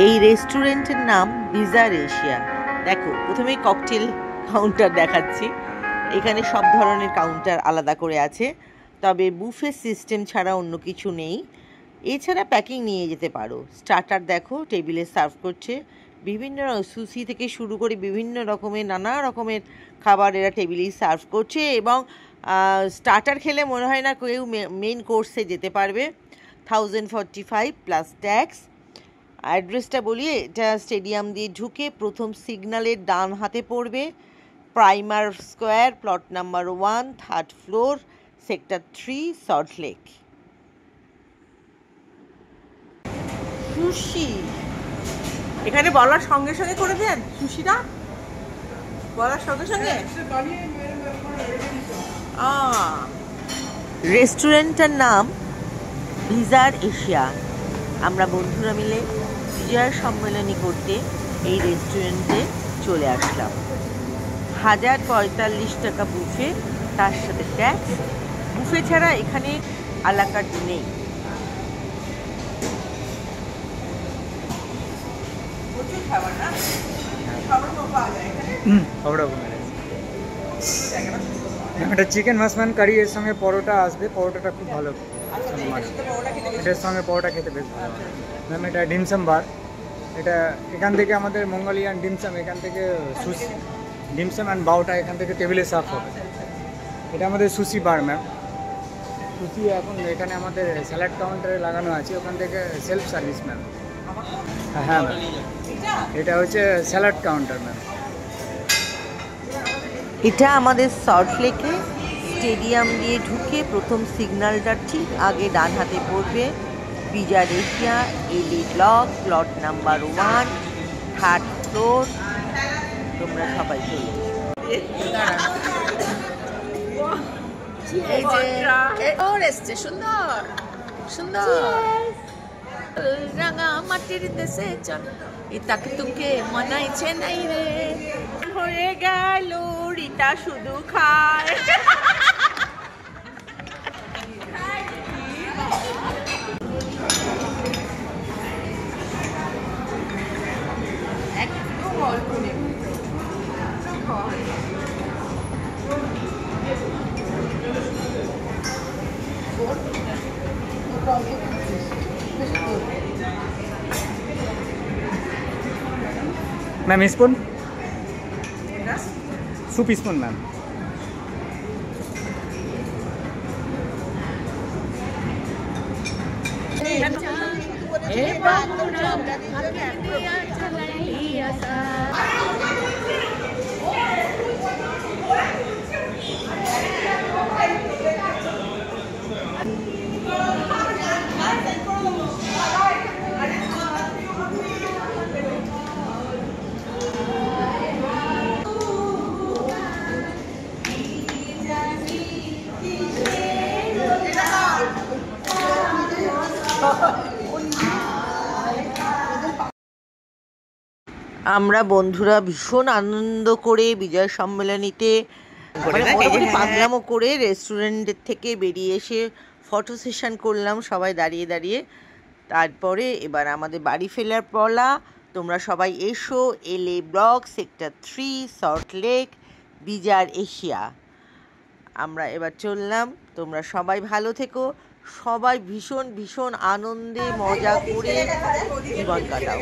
এই রেস্টুরেন্টের নাম বিজার এশিয়া। দেখো, প্রথমেই ককটেল কাউন্টার দেখাচ্ছি। এখানে সব ধরনের কাউন্টার আলাদা করে আছে, তবে বুফে সিস্টেম ছাড়া অন্য কিছু নেই। এছাড়া প্যাকিং নিয়ে যেতে পারো। স্টার্টার দেখো টেবিলে সার্ভ করছে, বিভিন্ন সুশি থেকে শুরু করে বিভিন্ন রকমের নানা রকমের খাবার এরা টেবিলেই সার্ভ করছে। এবং স্টার্টার খেলে মনে হয় না কেউ মেন কোর্সে যেতে পারবে। 1045 প্লাস ট্যাক্স। অ্যাড্রেসটা বলি, এটা স্টেডিয়াম দিয়ে ঢুকে প্রথম সিগন্যালের ডান হাতে পড়বে। Primer square, plot number 1, 3rd floor, sector 3, salt lake. Sushi এখানে বলার সঙ্গে সঙ্গে করে দেন। সুশিটা বলার সঙ্গে সঙ্গে। রেস্টুরেন্টটার নাম বিজার এশিয়া। আমরা বন্ধুরা মিলে বিজয় সম্মেলনী করতে এই রেস্টুরেন্টে চলে আসলাম। 1045 টাকা বুফে, তার সাথে ট্যাক্স। বুফে ছাড়া এখানে আলাকাট নেই। প্রচুর খাবার না, এটা চিকেন মাসমান কারি, এর সঙ্গে পরোটা আসবে। পরোটাটা খুব ভালো, এটার সঙ্গে পরোটা খেতে বেশ ভালো। ম্যাম এটা ডিমসাম বার। এটা এখান থেকে আমাদের মঙ্গোলিয়ান ডিমসাম, এখান থেকে সুশি ডিমসাম অ্যান্ড বাউটা এখান থেকে টেবিলে সার্ভ হবে। এটা আমাদের সুশি বার ম্যাম। সুশি এখন এখানে আমাদের স্যালাড কাউন্টারে লাগানো আছে, ওখান থেকে সেলফ সার্ভিস ম্যাম। হ্যাঁ ম্যাম, এটা হচ্ছে স্যালাড কাউন্টার ম্যাম। এটা আমাদের সল্ট লেকে স্টেডিয়াম দিয়ে ঢুকে প্রথম সিগন্যালটা ঠিক আগে ডান হাতে পড়বে। বিজার এশিয়া, এলি block, plot number 1, 3rd floor. তোমরা সবাই চলে সুন্দর সুন্দর রাঙা মাটির দেশে চল, তাকে তোকে মানাইছে নাই রে। হয়ে গেল রিতা শুধু খায়। একদম অল্প নেই। Ma'am spoon, soup spoon ma'am. আমরা বন্ধুরা ভীষণ আনন্দ করে বিজয় সম্মেলনীতে পাগলামো করে রেস্টুরেন্টের থেকে বেরিয়ে এসে ফটো সেশন করলাম সবাই দাঁড়িয়ে দাঁড়িয়ে। তারপরে এবার আমাদের বাড়ি ফেরার পালা। তোমরা সবাই এসো LA block, sector 3, salt lake, bizarre Asia. আমরা এবার চললাম। তোমরা সবাই ভালো থেকো, সবাই ভীষণ ভীষণ আনন্দে মজা করে জীবন কাটাও।